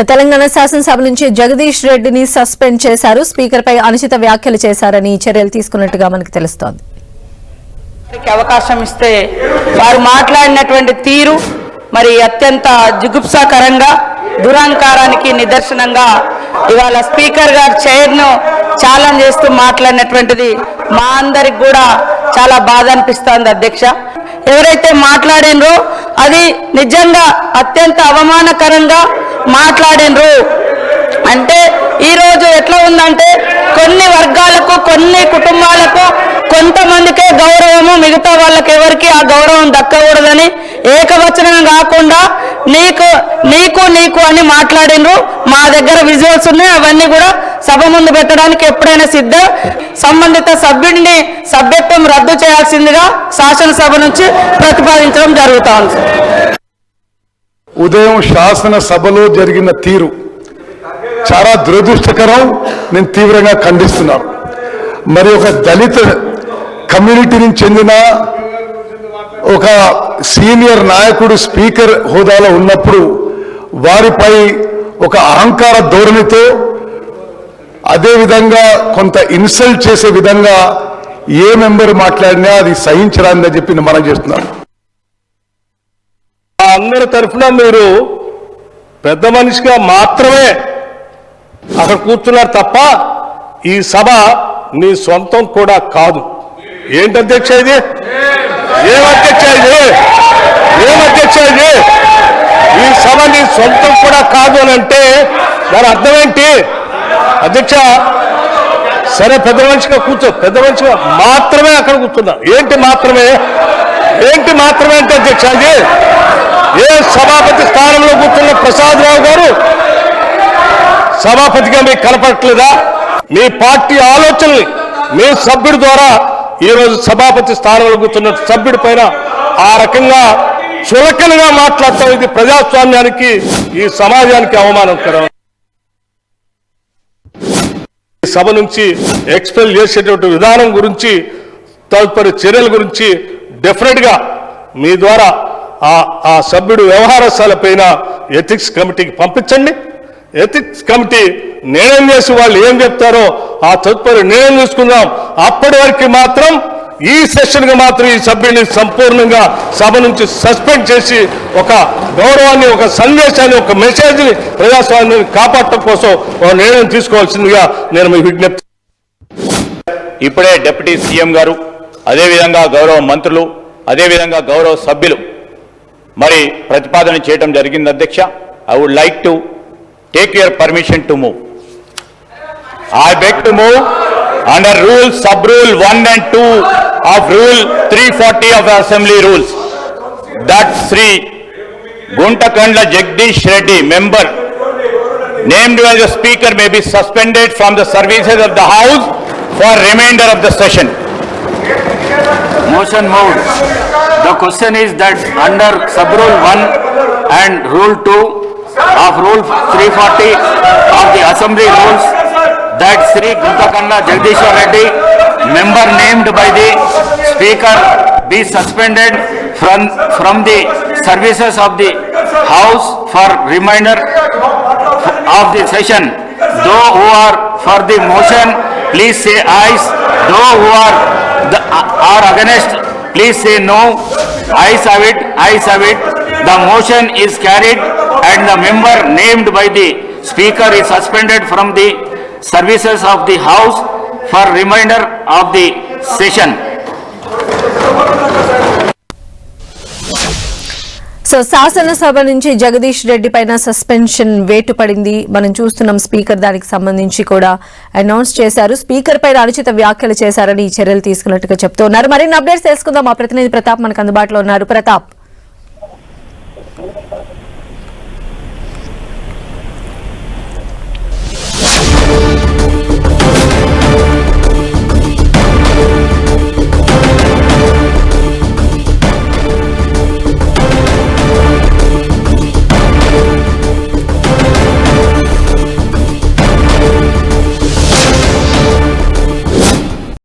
తెలంగాణ శాసనసభ నుంచి జగదీష్ రెడ్డిని సస్పెండ్ చేశారు. స్పీకర్ పై అనుచిత వ్యాఖ్యలు చేశారని చర్యలు తీసుకున్నట్టుగా మనకు తెలుస్తోంది. అవకాశం ఇస్తే వారు మాట్లాడినటువంటి తీరు మరి అత్యంత జుగుప్సాకరంగా దురహంకారానికి నిదర్శనంగా ఇవాళ స్పీకర్ గారు చైర్ను ఛాలెంజ్ చేస్తూ మాట్లాడినటువంటిది మా అందరికి కూడా చాలా బాధ అనిపిస్తోంది. అధ్యక్ష, ఎవరైతే మాట్లాడినరో అది నిజంగా అత్యంత అవమానకరంగా మాట్లాడినరు. అంటే ఈరోజు ఎట్లా ఉందంటే కొన్ని వర్గాలకు కొన్ని కుటుంబాలకు కొంతమందికే గౌరవము, మిగతా వాళ్ళకి ఎవరికి ఆ గౌరవం దక్కకూడదని ఏకవచనం కాకుండా నీకు నీకు నీకు అని మాట్లాడినరు. మా దగ్గర విజువల్స్ ఉన్నాయి, అవన్నీ కూడా సభ ముందు పెట్టడానికి ఎప్పుడైనా సిద్ధం. సంబంధిత సభ్యుడిని సభ్యత్వం రద్దు చేయాల్సిందిగా శాసనసభ నుంచి ప్రతిపాదించడం జరుగుతోంది. ఉదయం శాసనసభలో జరిగిన తీరు చాలా దురదృష్టకరం. నేను తీవ్రంగా ఖండిస్తున్నాను. మరి ఒక దళిత కమ్యూనిటీకి చెందిన ఒక సీనియర్ నాయకుడు స్పీకర్ హోదాలో ఉన్నప్పుడు వారిపై ఒక అహంకార ధోరణితో అదేవిధంగా కొంత ఇన్సల్ట్ చేసే విధంగా ఏ మెంబర్ మాట్లాడినా అది సహించరాదని చెప్పి మనం చేస్తున్నాను. అందరి తరఫున మీరు పెద్ద మనిషిగా మాత్రమే అక్కడ కూర్చున్నారు తప్ప ఈ సభ నీ సొంతం కూడా కాదు. ఏంటి అధ్యక్ష ఇది? ఏమధ్యక్ష ఇది? ఏమధ్యక్ష ఇది? ఈ సభ నీ సొంతం కూడా కాదు అని అంటే దాని అర్థం ఏంటి అధ్యక్ష? సరే, పెద్ద మనిషిగా కూర్చో, పెద్ద మనిషిగా మాత్రమే అక్కడ కూర్చున్నా. ఏంటి మాత్రమే? ఏంటి మాత్రమే అంటే అధ్యక్ష ఇది? ఏ సభాపతి స్థానంలో కూర్చున్న ప్రసాద్ రావు గారు సభాపతిగా మీకు కనపడట్లేదా? మీ పార్టీ ఆలోచనల్ని మీ సభ్యుడి ద్వారా ఈరోజు సభాపతి స్థానంలో కూర్చున్న సభ్యుడి పైన ఆ రకంగా చులకనగా మాట్లాడతాం. ఇది ప్రజాస్వామ్యానికి, ఈ సమాజానికి అవమానకరం. ఈ సభ నుంచి ఎక్స్పెల్ చేసేటువంటి విధానం గురించి, తదుపరి చర్యల గురించి డెఫినెట్ గా మీ ద్వారా ఆ సభ్యుడు వ్యవహారశాల పైన ఎథిక్స్ కమిటీకి పంపించండి. ఎథిక్స్ కమిటీ నిర్ణయం చేసి వాళ్ళు ఏం చెప్తారో ఆ తదుపరి నిర్ణయం తీసుకుందాం. అప్పటి వరకు మాత్రం ఈ సెషన్గా మాత్రం ఈ సభ్యుడిని సంపూర్ణంగా సభ నుంచి సస్పెండ్ చేసి ఒక గౌరవాన్ని, ఒక సందేశాన్ని, ఒక మెసేజ్ని ప్రజాస్వామ్యాన్ని కాపాడటం కోసం ఒక నిర్ణయం తీసుకోవాల్సిందిగా నేను మీ విజ్ఞప్తి. ఇప్పుడే డిప్యూటీ సీఎం గారు, అదేవిధంగా గౌరవ మంత్రులు, అదేవిధంగా గౌరవ సభ్యులు మరి ప్రతిపాదన చేయడం జరిగింది. అధ్యక్ష, I would like to take your permission to move. I beg to move under rule, sub-rule 1 and 2 of rule 340 of the Assembly rules that Sri Guntakandla Jagdish Reddy, member named as a speaker, may be suspended from the services of the House for remainder of the session. Motion moved. The question is that under sub-rule 1 and rule 2 of rule 340 of the Assembly rules, that Sri Guntakandla Jagdish Reddy, member named by the Speaker, be suspended from the services of the House for remainder of the session. Those who are for the motion, please say ayes. Those who are against, please say no. Ayes have it. Ayes have it. The motion is carried, and the member named by the Speaker is suspended from the services of the House for remainder of the session. So శాసనసభ నుంచి జగదీష్ రెడ్డి పైన suspension వేటు పడింది. మనం చూస్తున్నాం. Speaker దానికి సంబంధించి కూడా అనౌన్స్ చేశారు. స్పీకర్ పైన అనుచిత వ్యాఖ్యలు చేశారని ఈ చర్యలు తీసుకున్నట్టుగా చెప్తున్నారు. మరిన్ని అప్డేట్స్ తెలుసుకుందాం. మా ప్రతినిధి ప్రతాప్ మనకు అందుబాటులో ఉన్నారు. ప్రతాప్.